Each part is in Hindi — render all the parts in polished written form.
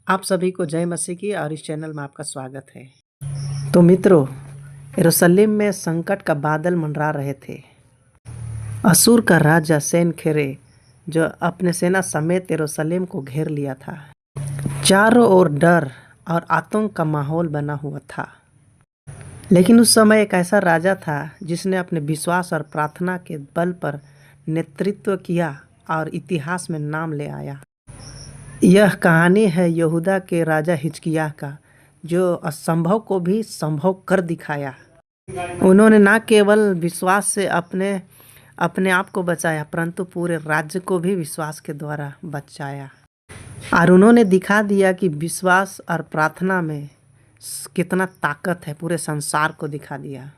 आप सभी को जय मसीह की और इस चैनल में आपका स्वागत है। तो मित्रों, यरूशलेम में संकट का बादल मंडरा रहे थे। असूर का राजा सेनखेरे जो अपने सेना समेत यरूशलेम को घेर लिया था। चारों ओर डर और आतंक का माहौल बना हुआ था। लेकिन उस समय एक ऐसा राजा था जिसने अपने विश्वास और प्रार्थना के बल पर नेतृत्व किया और इतिहास में नाम ले आया। यह कहानी है यहूदा के राजा हिजकिय्याह का, जो असंभव को भी संभव कर दिखाया। उन्होंने न केवल विश्वास से अपने आप को बचाया, परंतु पूरे राज्य को भी विश्वास के द्वारा बचाया। और उन्होंने दिखा दिया कि विश्वास और प्रार्थना में कितना ताकत है, पूरे संसार को दिखा दिया।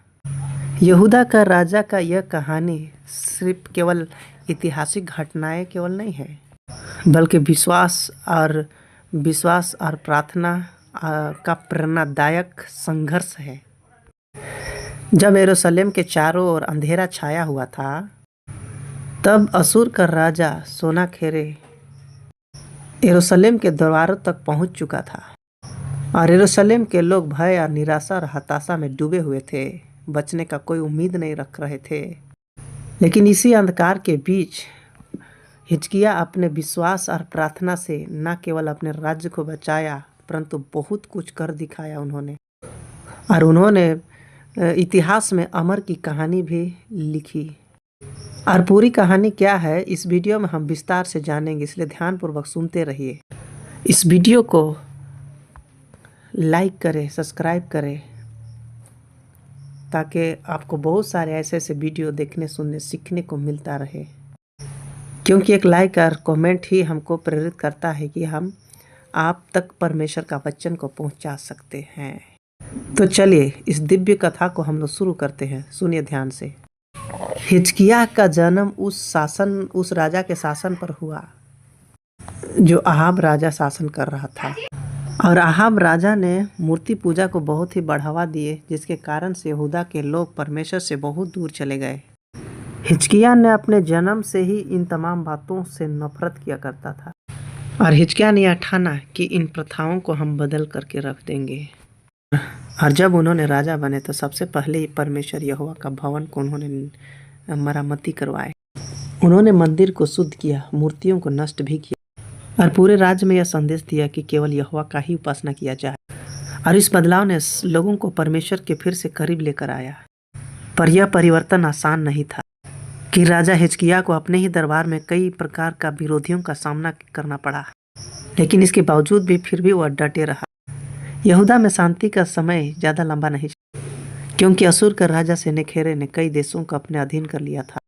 यहूदा का राजा का यह कहानी सिर्फ केवल ऐतिहासिक घटनाएं केवल नहीं है, बल्कि विश्वास और प्रार्थना का प्रेरणादायक संघर्ष है। जब यरूशलेम के चारों ओर अंधेरा छाया हुआ था, तब असूर का राजा सोनाखेरे यरूशलेम के द्वारों तक पहुंच चुका था और यरूशलेम के लोग भय और निराशा और हताशा में डूबे हुए थे। बचने का कोई उम्मीद नहीं रख रहे थे। लेकिन इसी अंधकार के बीच हिजकिय्याह अपने विश्वास और प्रार्थना से न केवल अपने राज्य को बचाया, परंतु बहुत कुछ कर दिखाया उन्होंने इतिहास में अमर की कहानी भी लिखी। और पूरी कहानी क्या है, इस वीडियो में हम विस्तार से जानेंगे, इसलिए ध्यानपूर्वक सुनते रहिए। इस वीडियो को लाइक करें, सब्सक्राइब करें, ताकि आपको बहुत सारे ऐसे वीडियो देखने, सुनने, सीखने को मिलता रहे। क्योंकि एक लाइक और कमेंट ही हमको प्रेरित करता है कि हम आप तक परमेश्वर का वचन को पहुंचा सकते हैं। तो चलिए इस दिव्य कथा को हम लोग शुरू करते हैं। सुनिए ध्यान से। हिजकिय्याह का जन्म उस राजा के शासन पर हुआ जो अहाब राजा शासन कर रहा था। और अहाब राजा ने मूर्ति पूजा को बहुत ही बढ़ावा दिए, जिसके कारण से यहूदा के लोग परमेश्वर से बहुत दूर चले गए। हिजकिय्याह ने अपने जन्म से ही इन तमाम बातों से नफरत किया करता था और हिजकिय्याह ने ठाना कि इन प्रथाओं को हम बदल करके रख देंगे। और जब उन्होंने राजा बने तो सबसे पहले ही परमेश्वर यहोवा का भवन को उन्होंने मरम्मती करवाए। उन्होंने मंदिर को शुद्ध किया, मूर्तियों को नष्ट भी किया और पूरे राज्य में यह संदेश दिया कि केवल यहोवा का ही उपासना किया जाए। और इस बदलाव ने लोगों को परमेश्वर के फिर से करीब लेकर आया। पर यह परिवर्तन आसान नहीं था कि राजा हिजकिय्याह को अपने ही दरबार में कई प्रकार का विरोधियों का सामना करना पड़ा। लेकिन इसके बावजूद भी फिर भी वह डटे रहा। यहूदा में शांति का समय ज़्यादा लंबा नहीं, क्योंकि असूर का राजा सेनाखेरे ने कई देशों को अपने अधीन कर लिया था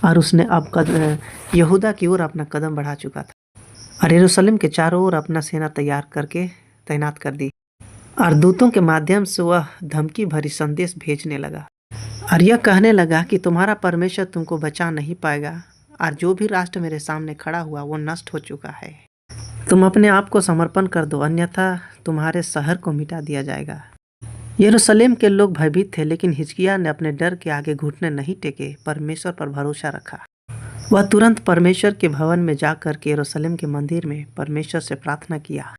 और उसने अब यहूदा की ओर अपना कदम बढ़ा चुका था और यरूशलेम के चारों ओर अपना सेना तैयार करके तैनात कर दी। और दूतों के माध्यम से वह धमकी भरी संदेश भेजने लगा और यह कहने लगा कि तुम्हारा परमेश्वर तुमको बचा नहीं पाएगा और जो भी राष्ट्र मेरे सामने खड़ा हुआ वो नष्ट हो चुका है। तुम अपने आप को समर्पण कर दो, अन्यथा तुम्हारे शहर को मिटा दिया जाएगा। यरूशलेम के लोग भयभीत थे, लेकिन हिजकिय्याह ने अपने डर के आगे घुटने नहीं टेके, परमेश्वर पर भरोसा रखा। वह तुरंत परमेश्वर के भवन में जाकर के यरूशलेम के मंदिर में परमेश्वर से प्रार्थना किया।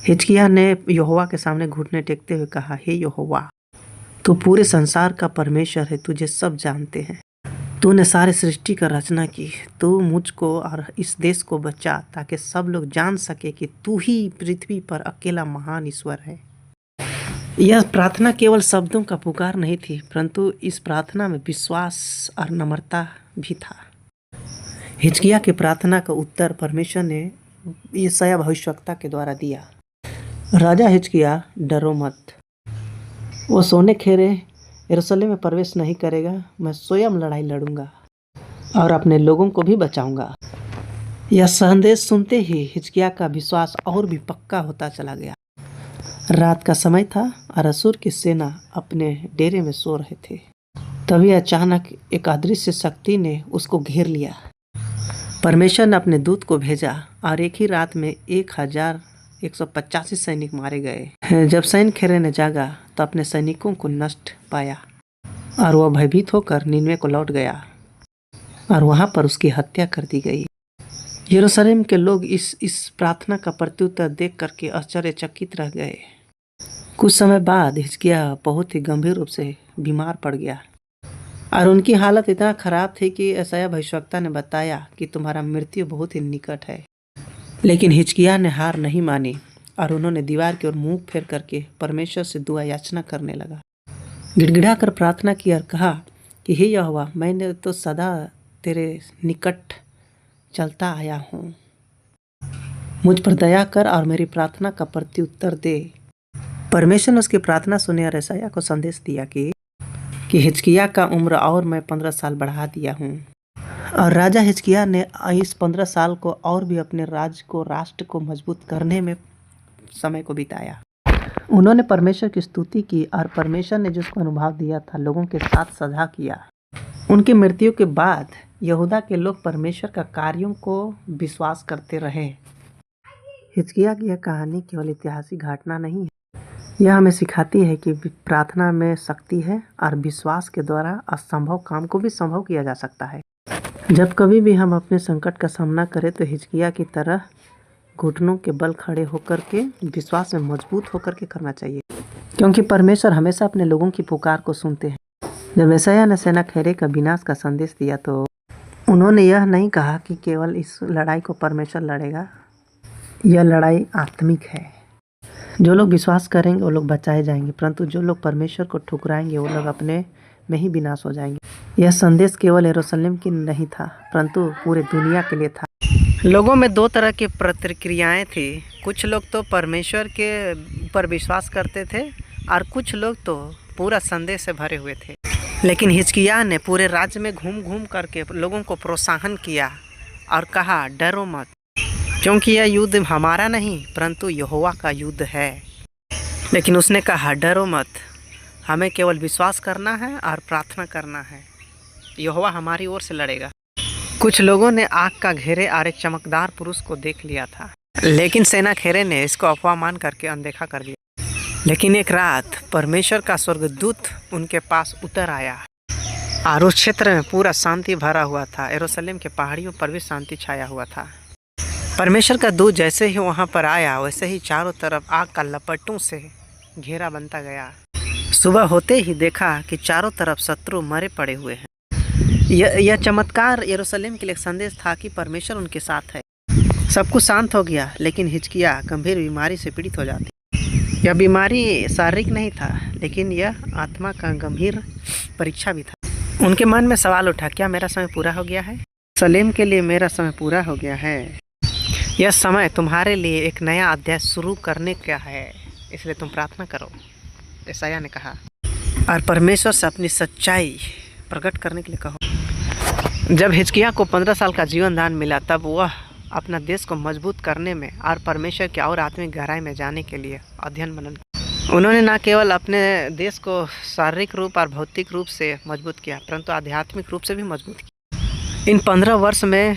हिजकिय्याह ने यहोवा के सामने घुटने टेकते हुए कहा, हे यहोवा, तू पूरे संसार का परमेश्वर है, तुझे सब जानते हैं। तूने सारे सृष्टि का रचना की। तू मुझको और इस देश को बचा, ताकि सब लोग जान सके कि तू ही पृथ्वी पर अकेला महान ईश्वर है। यह प्रार्थना केवल शब्दों का पुकार नहीं थी, परंतु इस प्रार्थना में विश्वास और नम्रता भी था। हिजकिय्याह की प्रार्थना का उत्तर परमेश्वर ने यशायाह भविष्यवक्ता के द्वारा दिया। राजा हिजकिय्याह, डरो मत, वो सोनाखेरे यरूशलेम में प्रवेश नहीं करेगा। मैं स्वयं लड़ाई लड़ूंगा और अपने लोगों को भी बचाऊंगा। यह संदेश सुनते ही हिजकिय्याह का विश्वास और भी पक्का होता चला गया। रात का समय था और असूर की सेना अपने डेरे में सो रहे थे। तभी अचानक एक अदृश्य शक्ति ने उसको घेर लिया। परमेश्वर ने अपने दूत को भेजा और एक ही रात में 1185 सैनिक मारे गए। जब सेनाखेरे ने जागा तो अपने सैनिकों को नष्ट पाया और वह भयभीत होकर निनवे को लौट गया और वहां पर उसकी हत्या कर दी गई। यरूशलेम के लोग इस प्रार्थना का प्रत्युत्तर देख करके आश्चर्यचकित रह गए। कुछ समय बाद हिजकिय्याह बहुत ही गंभीर रूप से बीमार पड़ गया और उनकी हालत इतना खराब थी कि यशायाह भविष्यवक्ता ने बताया कि तुम्हारा मृत्यु बहुत ही निकट है। लेकिन हिजकिय्याह ने हार नहीं मानी और उन्होंने दीवार की ओर मुंह फेर करके परमेश्वर से दुआ याचना करने लगा। गिड़गिड़ा कर प्रार्थना की और कहा कि हे यहोवा, मैंने तो सदा तेरे निकट चलता आया हूँ, मुझ पर दया कर और मेरी प्रार्थना का प्रत्युत्तर दे। परमेश्वर ने उसकी प्रार्थना सुनी और यशायाह को संदेश दिया कि हिजकिय्याह का उम्र और मैं 15 साल बढ़ा दिया हूँ। और राजा हिजकिय्याह ने इस 15 साल को और भी अपने राष्ट्र को मजबूत करने में समय को बिताया। उन्होंने परमेश्वर की स्तुति की और परमेश्वर ने जिसको अनुभव दिया था लोगों के साथ साझा किया। उनकी मृत्यु के बाद यहूदा के लोग परमेश्वर का कार्यों को विश्वास करते रहे। हिजकिय्याह की यह कहानी केवल ऐतिहासिक घटना नहीं है, यह हमें सिखाती है कि प्रार्थना में शक्ति है और विश्वास के द्वारा असंभव काम को भी संभव किया जा सकता है। जब कभी भी हम अपने संकट का सामना करें तो हिजकिय्याह की तरह घुटनों के बल खड़े होकर के विश्वास में मजबूत होकर के करना चाहिए, क्योंकि परमेश्वर हमेशा अपने लोगों की पुकार को सुनते हैं। जब यशायाह ने सेनाखेरे का विनाश का संदेश दिया तो उन्होंने यह नहीं कहा कि केवल इस लड़ाई को परमेश्वर लड़ेगा, यह लड़ाई आत्मिक है। जो लोग विश्वास करेंगे वो लोग बचाए जाएंगे, परंतु जो लोग परमेश्वर को ठुकराएंगे वो लोग अपने में ही विनाश हो जाएंगे। यह संदेश केवल यरूशलेम की नहीं था परंतु पूरे दुनिया के लिए था। लोगों में दो तरह की प्रतिक्रियाएं थी। कुछ लोग तो परमेश्वर के ऊपर विश्वास करते थे और कुछ लोग तो पूरा संदेश से भरे हुए थे। लेकिन हिजकिय्याह ने पूरे राज्य में घूम घूम करके लोगों को प्रोत्साहन किया और कहा, डरो मत, क्योंकि यह युद्ध हमारा नहीं परंतु यहोवा का युद्ध है। लेकिन उसने कहा, डरो मत, हमें केवल विश्वास करना है और प्रार्थना करना है, यहोवा हमारी ओर से लड़ेगा। कुछ लोगों ने आग का घेरे और एक चमकदार पुरुष को देख लिया था, लेकिन सेनाखेरे ने इसको अफवाह मान करके अनदेखा कर दिया। लेकिन एक रात परमेश्वर का स्वर्गदूत उनके पास उतर आया और उस क्षेत्र में पूरा शांति भरा हुआ था। यरूशलेम के पहाड़ियों पर भी शांति छाया हुआ था। परमेश्वर का दूत जैसे ही वहां पर आया वैसे ही चारों तरफ आग का लपटों से घेरा बनता गया। सुबह होते ही देखा कि चारों तरफ शत्रु मरे पड़े हुए हैं। यह चमत्कार यरूशलेम के लिए संदेश था कि परमेश्वर उनके साथ है। सब कुछ शांत हो गया, लेकिन हिजकिय्याह गंभीर बीमारी से पीड़ित हो जाती। यह बीमारी शारीरिक नहीं था, लेकिन यह आत्मा का गंभीर परीक्षा भी था। उनके मन में सवाल उठा, क्या मेरा समय पूरा हो गया है? यरूशलेम के लिए मेरा समय पूरा हो गया है। यह समय तुम्हारे लिए एक नया अध्याय शुरू करने का है, इसलिए तुम प्रार्थना करो, यशायाह ने कहा, और परमेश्वर से अपनी सच्चाई प्रकट करने के लिए कहो। जब हिजकिय्याह को 15 साल का जीवन दान मिला तब वह अपना देश को मजबूत करने में और परमेश्वर की और आत्मिक गहराई में जाने के लिए अध्ययन मनन। उन्होंने न केवल अपने देश को शारीरिक रूप और भौतिक रूप से मजबूत किया परंतु आध्यात्मिक रूप से भी मजबूत किया। इन 15 वर्ष में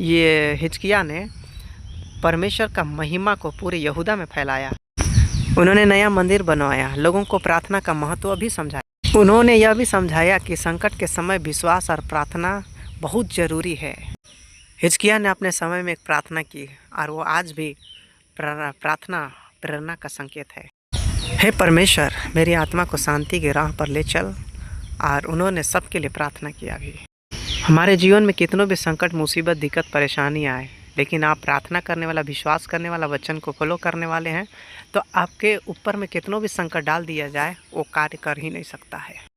ये हिजकिय्याह ने परमेश्वर का महिमा को पूरे यहूदा में फैलाया। उन्होंने नया मंदिर बनवाया, लोगों को प्रार्थना का महत्व भी समझाया। उन्होंने यह भी समझाया कि संकट के समय विश्वास और प्रार्थना बहुत ज़रूरी है। हिजकिय्याह ने अपने समय में एक प्रार्थना की और वो आज भी प्रार्थना प्रेरणा का संकेत है। हे परमेश्वर, मेरी आत्मा को शांति की राह पर ले चल। और उन्होंने सबके लिए प्रार्थना किया भी। हमारे जीवन में कितनों भी संकट, मुसीबत, दिक्कत, परेशानी आए, लेकिन आप प्रार्थना करने वाला, विश्वास करने वाला, वचन को फॉलो करने वाले हैं तो आपके ऊपर में कितनों भी संकट डाल दिया जाए वो कार्य कर ही नहीं सकता है।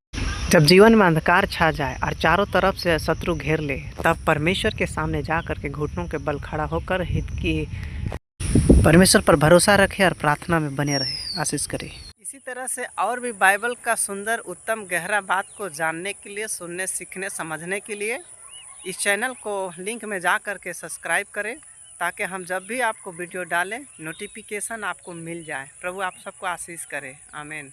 जब जीवन में अंधकार छा जाए और चारों तरफ से शत्रु घेर ले, तब परमेश्वर के सामने जा कर के घुटनों के बल खड़ा होकर हित की परमेश्वर पर भरोसा रखे और प्रार्थना में बने रहे। आशीष करे। इसी तरह से और भी बाइबल का सुंदर, उत्तम, गहरा बात को जानने के लिए, सुनने, सीखने, समझने के लिए इस चैनल को लिंक में जा कर के सब्सक्राइब करें, ताकि हम जब भी आपको वीडियो डालें नोटिफिकेशन आपको मिल जाए। प्रभु आप सबको आशीष करे। आमीन।